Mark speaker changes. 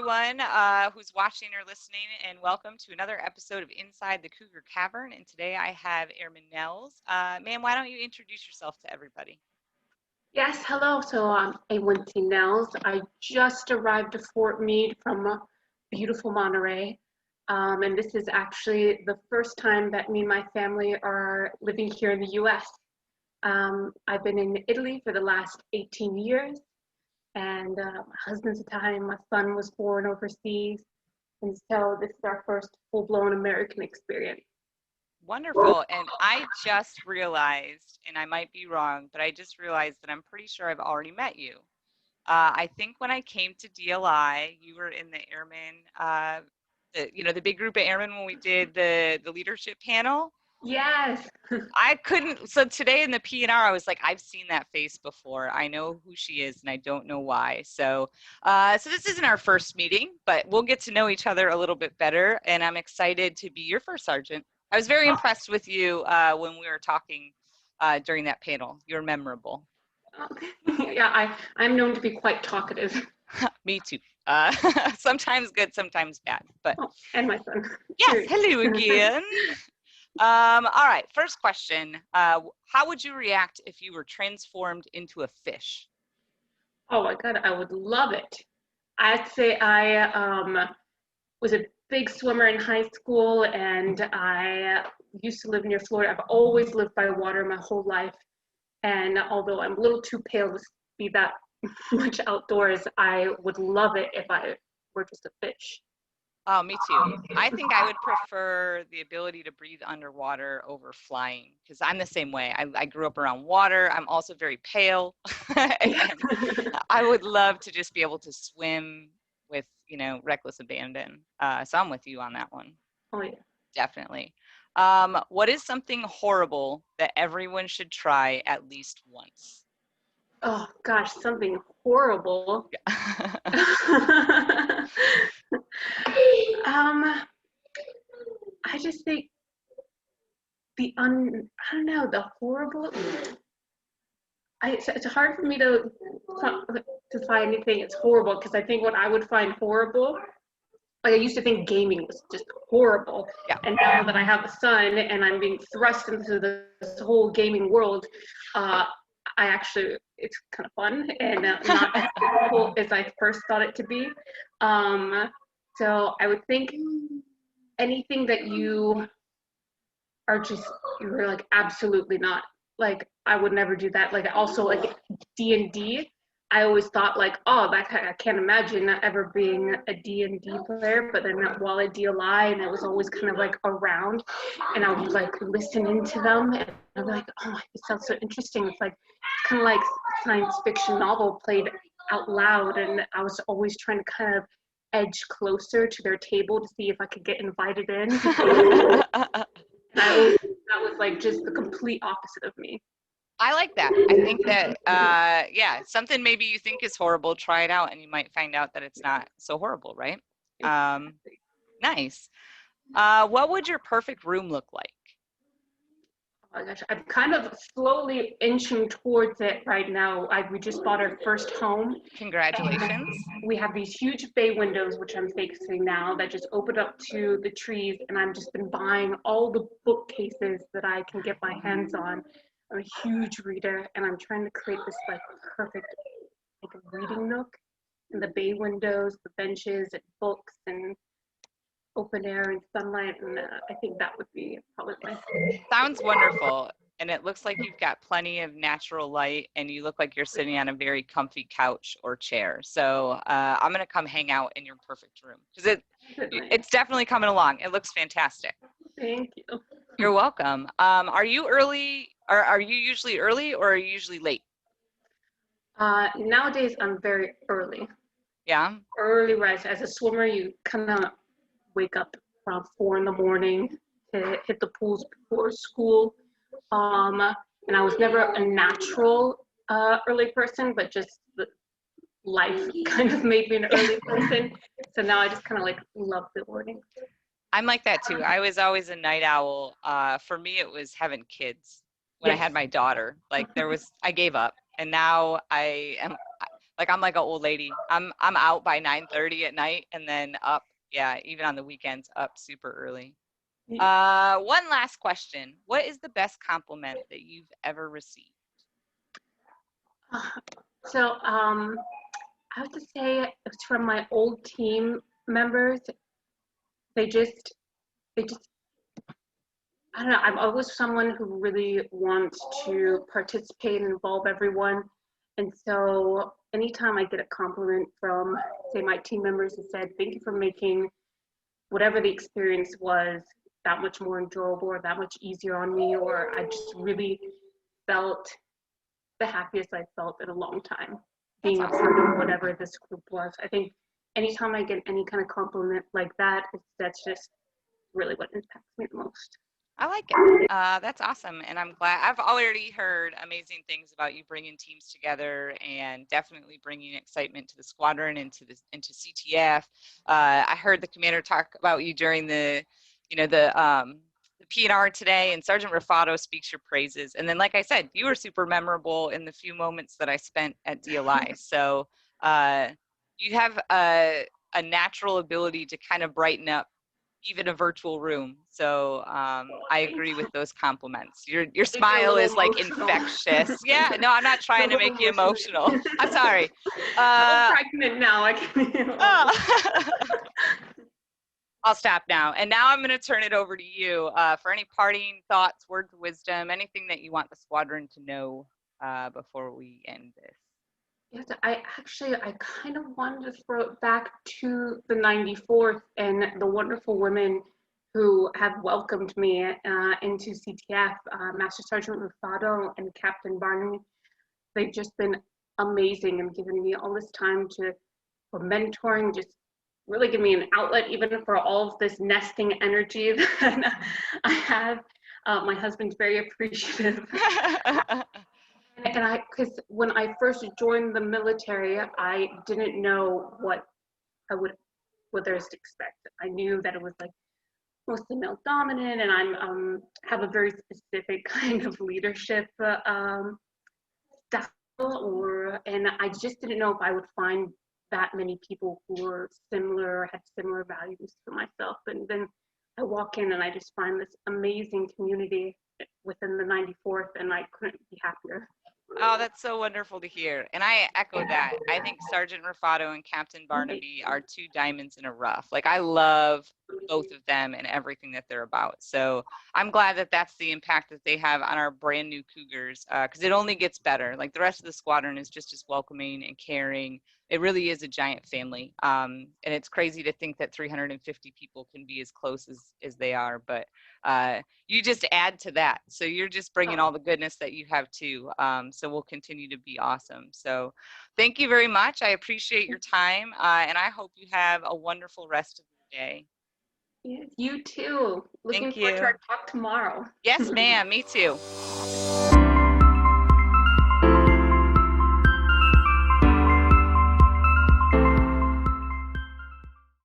Speaker 1: everyone who's watching or listening, and welcome to another episode of Inside the Cougar Cavern. And today I have Erika Nehls. Ma'am, why don't you introduce yourself to everybody?
Speaker 2: Yes, hello. So I'm A1C Nehls. I just arrived to Fort Meade from beautiful Monterey. And this is actually the first time that me and my family are living here in the US. I've been in Italy for the last 18 years, and my husband's Italian. My son was born overseas. And so this is our first full-blown American experience.
Speaker 1: Wonderful. And I just realized, and I might be wrong, but I just realized that I'm pretty sure I've already met you. I think when I came to DLI, you were in the airmen, the big group of airmen when we did the leadership panel.
Speaker 2: Yes.
Speaker 1: I couldn't. So today in the P&R, I was like, I've seen that face before. I know who she is, and I don't know why. So this isn't our first meeting, but we'll get to know each other a little bit better. And I'm excited to be your first sergeant. I was very impressed with you when we were talking during that panel. You're memorable.
Speaker 2: Yeah, I'm known to be quite talkative.
Speaker 1: Me too. Sometimes good, sometimes bad. But
Speaker 2: and my son.
Speaker 1: Yes, hello again. All right, first question. How would you react if you were transformed into a fish?
Speaker 2: Oh my God, I would love it. I'd say I was a big swimmer in high school, and I used to live near Florida. I've always lived by water my whole life. And although I'm a little too pale to be that much outdoors, I would love it if I were just a fish.
Speaker 1: Oh, me too. I think I would prefer the ability to breathe underwater over flying because I'm the same way. I grew up around water. I'm also very pale. And I would love to just be able to swim with, reckless abandon. So I'm with you on that one.
Speaker 2: Oh, yeah.
Speaker 1: Definitely. What is something horrible that everyone should try at least once?
Speaker 2: Oh, gosh, something horrible. I just think I don't know, the horrible. It's hard for me to find anything that's horrible, because I think what I would find horrible, like I used to think gaming was just horrible.
Speaker 1: Yeah.
Speaker 2: And now that I have a son and I'm being thrust into this whole gaming world, it's kind of fun and not as difficult as I first thought it to be. So I would think anything that you're like absolutely not, like I would never do that. Like also like D&D, I always thought like, oh, I can't imagine not ever being a D&D player. But then while at DLI, and I was always kind of like around, and I would like listen into them, and I'd be like, oh, it sounds so interesting. It's kind of like science fiction novel played out loud, and I was always trying to kind of edge closer to their table to see if I could get invited in. That was like just the complete opposite of me.
Speaker 1: I like that. I think that, something maybe you think is horrible, try it out and you might find out that it's not so horrible, right? Nice. What would your perfect room look like?
Speaker 2: Oh my gosh, I'm kind of slowly inching towards it right now. We just bought our first home.
Speaker 1: Congratulations.
Speaker 2: We have these huge bay windows, which I'm fixing now, that just open up to the trees, and I've just been buying all the bookcases that I can get my hands on. I'm a huge reader, and I'm trying to create this like perfect like reading nook, and the bay windows, the benches, and books, and open air and sunlight, and I think that would be probably my favorite.
Speaker 1: Sounds wonderful. And it looks like you've got plenty of natural light, and you look like you're sitting on a very comfy couch or chair. So I'm going to come hang out in your perfect room because it's definitely coming along. It looks fantastic.
Speaker 2: Thank you.
Speaker 1: You're welcome. Are you early? Are you usually early, or are you usually late?
Speaker 2: Nowadays, I'm very early.
Speaker 1: Yeah.
Speaker 2: Early rise. As a swimmer, you kind of wake up around 4 a.m. to hit the pools before school. And I was never a natural early person, but just life kind of made me an early person. So now I just kind of like love the morning.
Speaker 1: I'm like that too. I was always a night owl. For me, it was having kids. When I had my daughter, like I gave up, and now I am. Like I'm like an old lady. I'm out by 9:30 at night and then up, yeah, even on the weekends, up super early. One last question. What is the best compliment that you've ever received?
Speaker 2: So I have to say it's from my old team members. They just they just I don't know. I'm always someone who really wants to participate and involve everyone. And so anytime I get a compliment from, say, my team members who said, thank you for making whatever the experience was that much more enjoyable or that much easier on me, or I just really felt the happiest I felt in a long time
Speaker 1: That's
Speaker 2: being a
Speaker 1: awesome.
Speaker 2: part of whatever this group was. I think anytime I get any kind of compliment like that, that's just really what impacts me the most.
Speaker 1: I like it. That's awesome. And I'm glad I've already heard amazing things about you bringing teams together and definitely bringing excitement to the squadron and into CTF. I heard the commander talk about you during the P&R today, and Sergeant Raffato speaks your praises. And then, like I said, you were super memorable in the few moments that I spent at DLI. So you have a natural ability to kind of brighten up even a virtual room. So I agree with those compliments. Your smile is like infectious. Yeah, no, I'm not trying to make you emotional. I'm sorry.
Speaker 2: I'm pregnant now. I can.
Speaker 1: Oh. I'll stop now. And now I'm going to turn it over to you for any parting thoughts, words of wisdom, anything that you want the squadron to know before we end this.
Speaker 2: Yes, I kind of wanted to throw it back to the 94th and the wonderful women who have welcomed me into CTF, Master Sergeant Rufado and Captain Barney. They've just been amazing and given me all this time for mentoring, just really give me an outlet even for all of this nesting energy that I have. My husband's very appreciative. And because when I first joined the military, I didn't know what there is to expect. I knew that it was like mostly male dominant, and I'm have a very specific kind of leadership style, and I just didn't know if I would find that many people who were similar, had similar values to myself. And then I walk in and I just find this amazing community within the 94th, and I couldn't be happier.
Speaker 1: Oh, that's so wonderful to hear. And I echo that. I think Sergeant Raffato and Captain Barnaby are two diamonds in a rough. Like, I love both of them and everything that they're about. So I'm glad that that's the impact that they have on our brand new Cougars, because it only gets better. Like, the rest of the squadron is just as welcoming and caring. It really is a giant family. And it's crazy to think that 350 people can be as close as they are. But you just add to that. So you're just bringing all the goodness that you have too. So we'll continue to be awesome. So thank you very much. I appreciate your time. And I hope you have a wonderful rest of your day.
Speaker 2: Yes, you too. Looking
Speaker 1: Thank
Speaker 2: forward to
Speaker 1: you.
Speaker 2: our talk tomorrow.
Speaker 1: Yes, ma'am. Me too.